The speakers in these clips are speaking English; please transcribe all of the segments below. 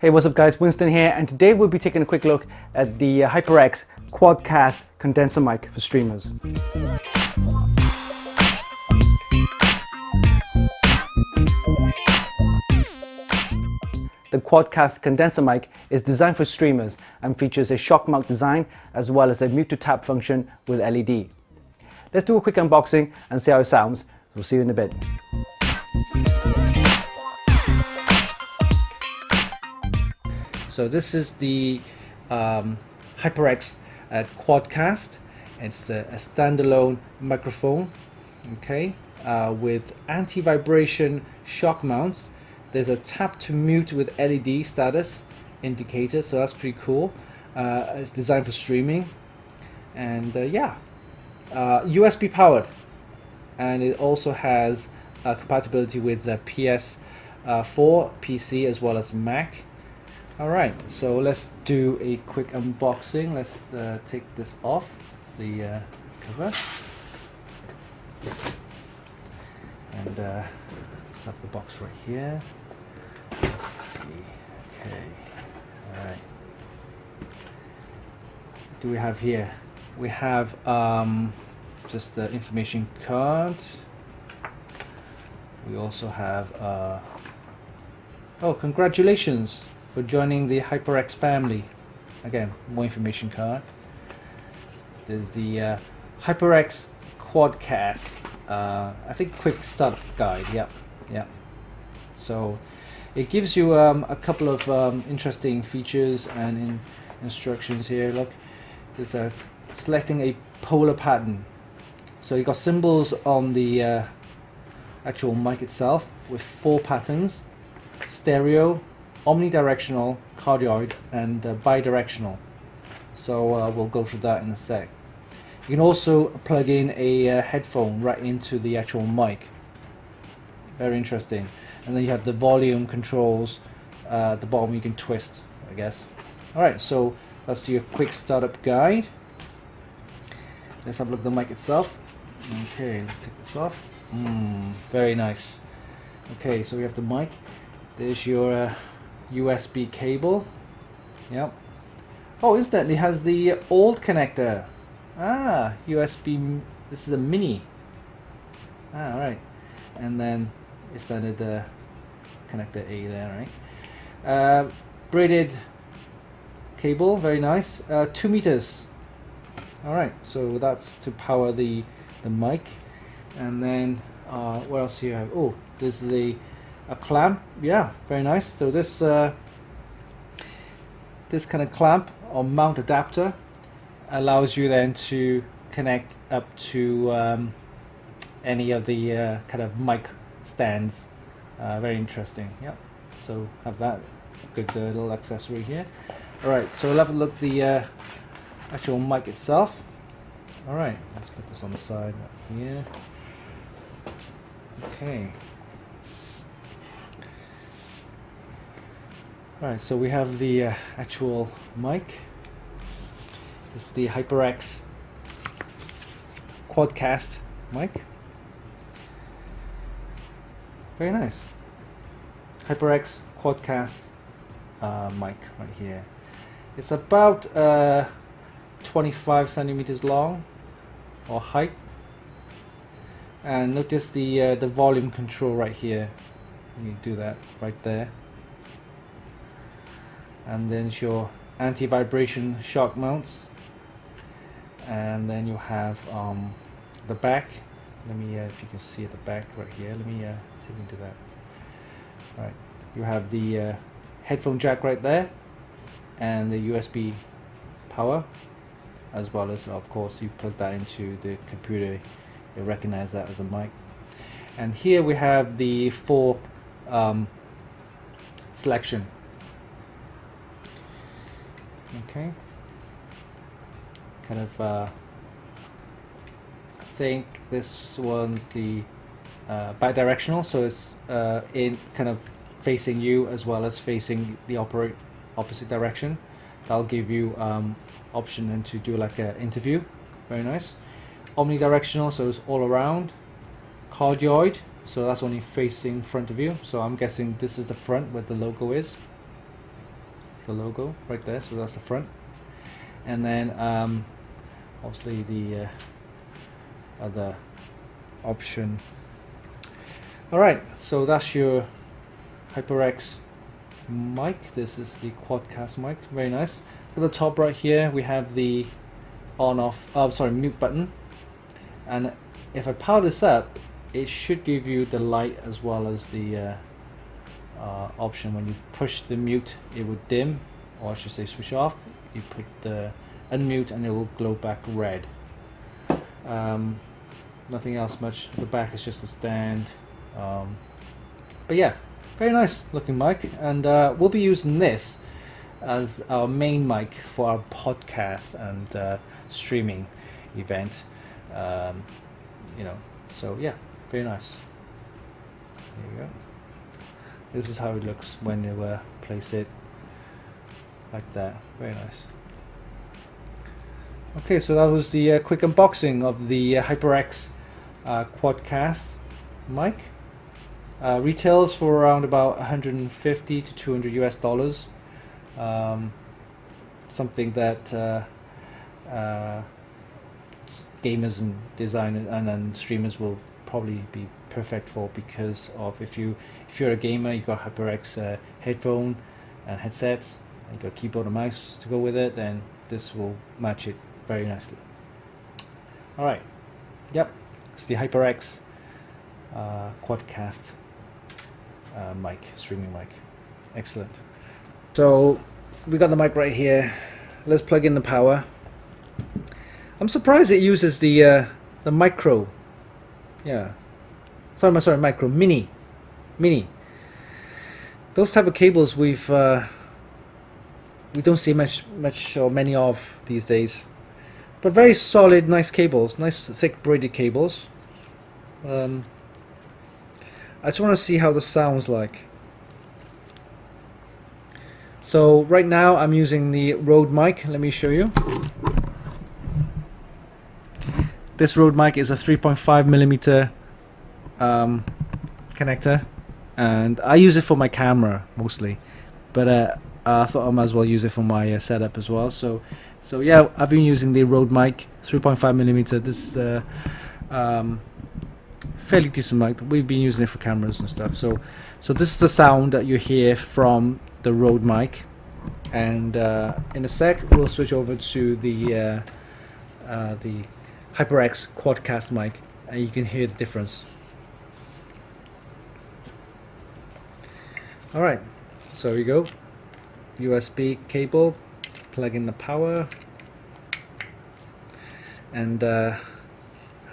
Hey, what's up guys, Winston here, and today we'll be taking a quick look at the HyperX Quadcast condenser mic for streamers. The Quadcast condenser mic is designed for streamers and features a shock mount design as well as a mute to tap function with LED. Let's do a quick unboxing and see how it sounds. We'll see you in a bit. So this is the HyperX Quadcast. It's a standalone microphone, okay, with anti-vibration shock mounts. There's a tap to mute with LED status indicator, so that's pretty cool. It's designed for streaming, and USB powered, and it also has compatibility with the PS4, PC as well as Mac. Alright, so let's do a quick unboxing. Let's take this off the cover and set the box right here. Let's see. Okay, alright. What do we have here? We have just the information card. We also have oh, congratulations for joining the HyperX family. Again, more information card. There's the HyperX Quadcast. I think quick startup guide. Yeah. So it gives you a couple of interesting features and instructions here. Look, there's selecting a polar pattern. So you got symbols on the actual mic itself with 4 patterns: stereo, omnidirectional, cardioid, and bidirectional. So we'll go through that in a sec. You can also plug in a headphone right into the actual mic. Very interesting. And then you have the volume controls at the bottom. You can twist, I guess. Alright, so that's your quick startup guide. Let's have a look at the mic itself. Okay, let's take this off. Very nice. Okay, so we have the mic. There's your USB cable. Yep. Oh, incidentally, it has the old connector. USB. This is a mini. Right. And then it's standard connector A there, right? Braided cable, very nice. 2 meters. All right. So that's to power the mic. And then what else do you have? Oh, this is a clamp. Yeah, very nice. So this this kind of clamp or mount adapter allows you then to connect up to any of the kind of mic stands. Very interesting. Yeah. So have that good little accessory here. All right. So we'll have a look at the actual mic itself. All right. Let's put this on the side here. Okay. Alright, so we have the actual mic. This is the HyperX Quadcast mic. Very nice. HyperX Quadcast mic right here. It's about 25 centimeters long or height. And notice the volume control right here. You do that right there. And then your anti-vibration shock mounts, and then you have the back. Let me if you can see at the back right here, let me see if we can do that. All right, you have the headphone jack right there and the USB power, as well as, of course, you plug that into the computer, you recognize that as a mic. And here we have the 4 selection. Okay, kind of I think this one's the bidirectional, so it's in kind of facing you as well as facing the opposite direction. That'll give you option then to do like an interview. Very nice. Omnidirectional, so it's all around. Cardioid, so that's only facing front of you, so I'm guessing this is the front where the logo is. the logo right there, so that's the front. And then obviously the other option. Alright, so that's your HyperX mic. This is the Quadcast mic, very nice. At the top right here we have the mute button, and if I power this up, it should give you the light as well as the option. When you push the mute, it would dim, or I should say switch off. You put the unmute and it will glow back red. Nothing else much. The back is just a stand, but yeah, very nice looking mic, and we'll be using this as our main mic for our podcast and streaming event. You know, so yeah, very nice. There you go. This is how it looks when you place it like that. Very nice. Okay, so that was the quick unboxing of the HyperX Quadcast mic. Retails for around about 150 to 200 US dollars. Something that gamers and designers and then streamers will probably be perfect for, because of if you're a gamer, you got HyperX headphone and headsets, and you got keyboard and mouse to go with it, then this will match it very nicely. All right, yep, it's the HyperX Quadcast mic, streaming mic. Excellent. So we got the mic right here. Let's plug in the power. I'm surprised it uses the micro. Yeah. Sorry, micro, mini. Those type of cables we don't see much or many of these days. But very solid, nice cables, nice thick braided cables. I just want to see how this sounds like. So right now I'm using the Rode mic. Let me show you. This Rode mic is a 3.5 millimeter connector, and I use it for my camera mostly, but I thought I might as well use it for my setup as well. So yeah, I've been using the Rode mic, 3.5 millimeter. This fairly decent mic. We've been using it for cameras and stuff. So this is the sound that you hear from the Rode mic, and in a sec we'll switch over to the HyperX Quadcast mic, and you can hear the difference. Alright, so here we go. USB cable, plug in the power, and I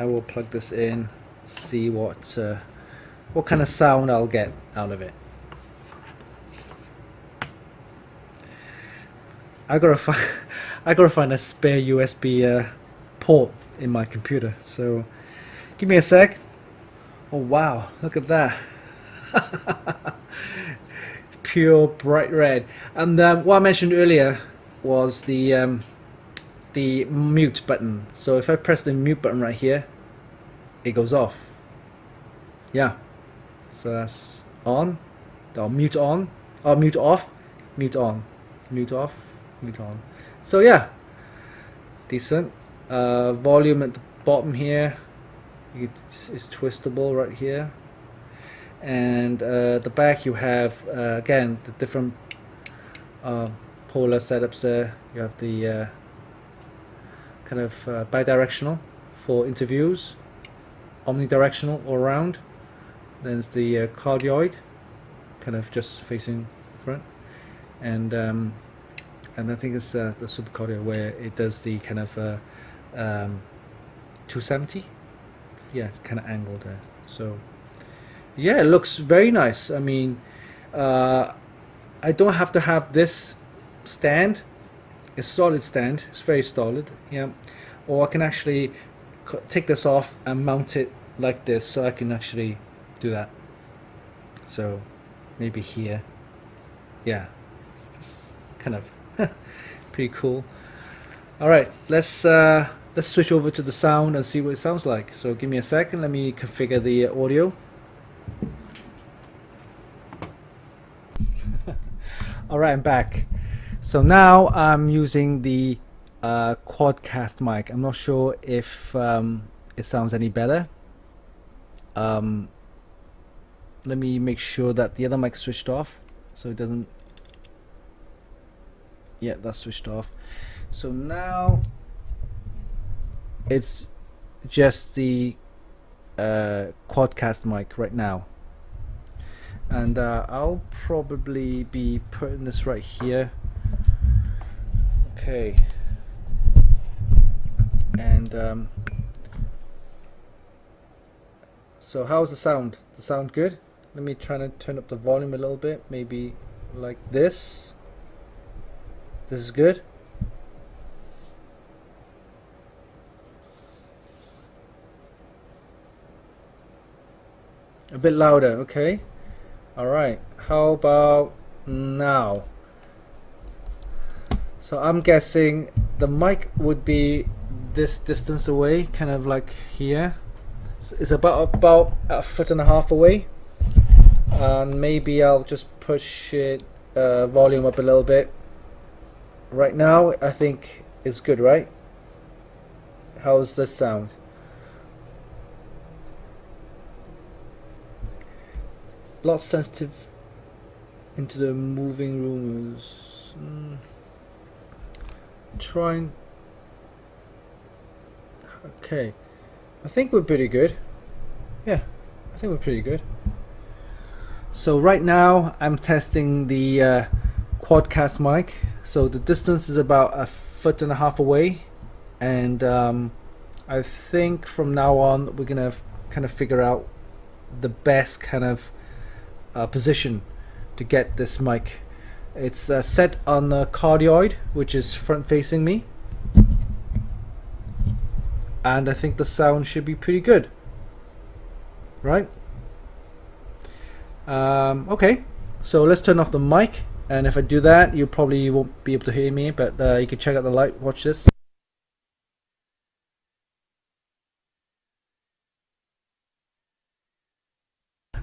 will plug this in, see what kind of sound I'll get out of it. I gotta find a spare USB port in my computer, so give me a sec. Oh wow, look at that. Pure bright red. And what I mentioned earlier was the mute button. So if I press the mute button right here, it goes off. Yeah, so that's on, or mute on, or mute off, mute on, mute off, mute on. So yeah, decent. Volume at the bottom here, it's twistable right here, and the back you have again the different polar setups there. You have the kind of bidirectional for interviews, omnidirectional all around. Then there's the cardioid, kind of just facing front, and I think it's the super cardioid where it does the kind of 270. Yeah, it's kind of angled there. So yeah, it looks very nice. I mean, I don't have to have this stand. It's a solid stand. It's very solid. Yeah, or I can actually take this off and mount it like this, so I can actually do that. So maybe here. Yeah, it's kind of pretty cool. All right, let's switch over to the sound and see what it sounds like. So give me a second. Let me configure the audio. All right, I'm back. So now I'm using the Quadcast mic. I'm not sure if it sounds any better. Let me make sure that the other mic switched off so it doesn't. Yeah, that's switched off. So now it's just the Quadcast mic right now, and I'll probably be putting this right here. Okay, and so how's the sound? The sound good? Let me try to turn up the volume a little bit, maybe like this. This is good. A bit louder, okay. Alright, how about now? So I'm guessing the mic would be this distance away, kind of like here. It's about a foot and a half away. And maybe I'll just push it volume up a little bit. Right now I think it's good, right? How's this sound? A lot sensitive into the moving rooms. Trying. Okay, I think we're pretty good. Yeah, I think we're pretty good. So right now I'm testing the Quadcast mic. So the distance is about a foot and a half away, and I think from now on we're gonna kind of figure out the best kind of position to get this mic. It's set on the cardioid, which is front facing me, and I think the sound should be pretty good, right? Okay, so let's turn off the mic, and if I do that you probably won't be able to hear me, but you can check out the light. Watch this.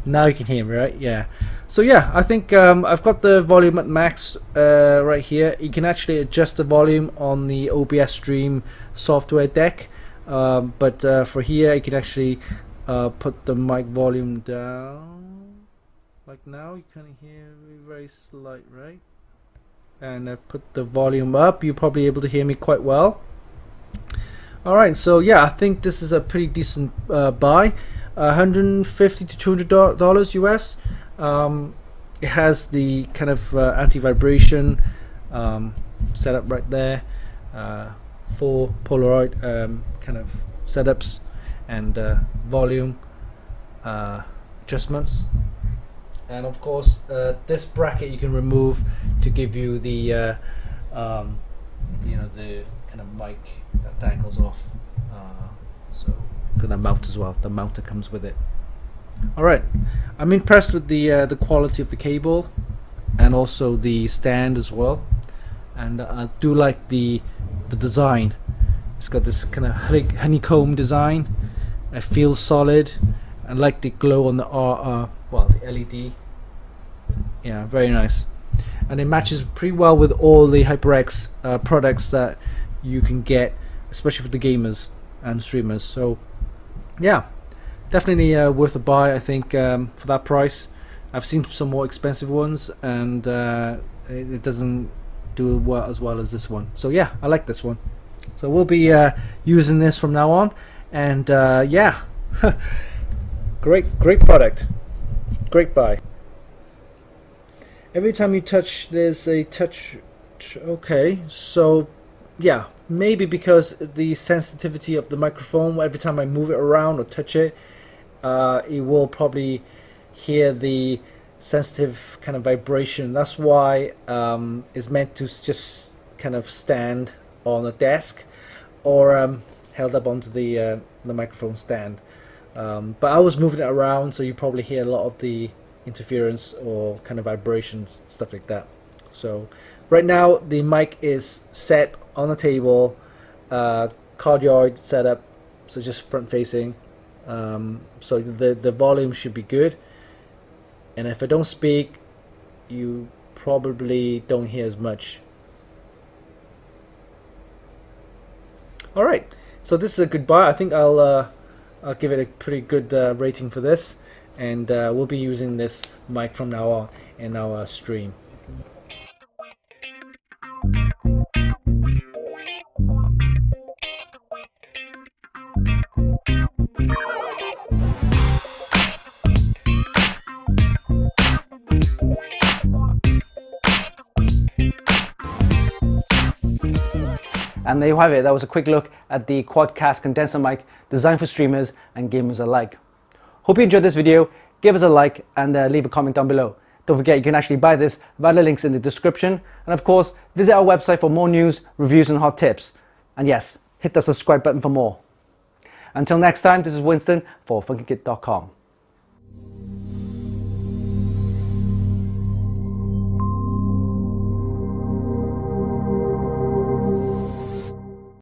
Now you can hear me, right? Yeah. So yeah, I think I've got the volume at max right here. You can actually adjust the volume on the OBS Stream software deck, but for here you can actually put the mic volume down. Like now you can hear me very slight, right? And I put the volume up. You're probably able to hear me quite well. Alright, so yeah, I think this is a pretty decent buy. $150 to $200 US. It has the kind of anti-vibration setup right there, 4 Polaroid kind of setups, and volume adjustments, and of course this bracket you can remove to give you the you know, the kind of mic that dangles off, so gonna mount as well. The mounter comes with it. Alright, I'm impressed with the quality of the cable and also the stand as well, and I do like the design. It's got this kind of honeycomb design. It feels solid. I like the glow on the the LED. Yeah, very nice, and it matches pretty well with all the HyperX products that you can get, especially for the gamers and streamers. So yeah, definitely worth a buy, I think, for that price. I've seen some more expensive ones, and it doesn't do as well as this one. So yeah, I like this one. So we'll be using this from now on, and yeah, great product, great buy. Every time you touch, there's a touch. Okay, so yeah, maybe because the sensitivity of the microphone, every time I move it around or touch it, it will probably hear the sensitive kind of vibration. That's why it's meant to just kind of stand on a desk or held up onto the microphone stand. But I was moving it around, so you probably hear a lot of the interference or kind of vibrations, stuff like that. So right now the mic is set on the table, cardioid setup, so just front facing. So the volume should be good, and if I don't speak, you probably don't hear as much All right, so this is a good buy. I think I'll give it a pretty good rating for this, and we'll be using this mic from now on in our stream. And there you have it. That was a quick look at the Quadcast condenser mic designed for streamers and gamers alike. Hope you enjoyed this video. Give us a like and leave a comment down below. Don't forget you can actually buy this via the links in the description. And of course, visit our website for more news, reviews and hot tips. And yes, hit the subscribe button for more. Until next time, this is Winston for Funkykit.com.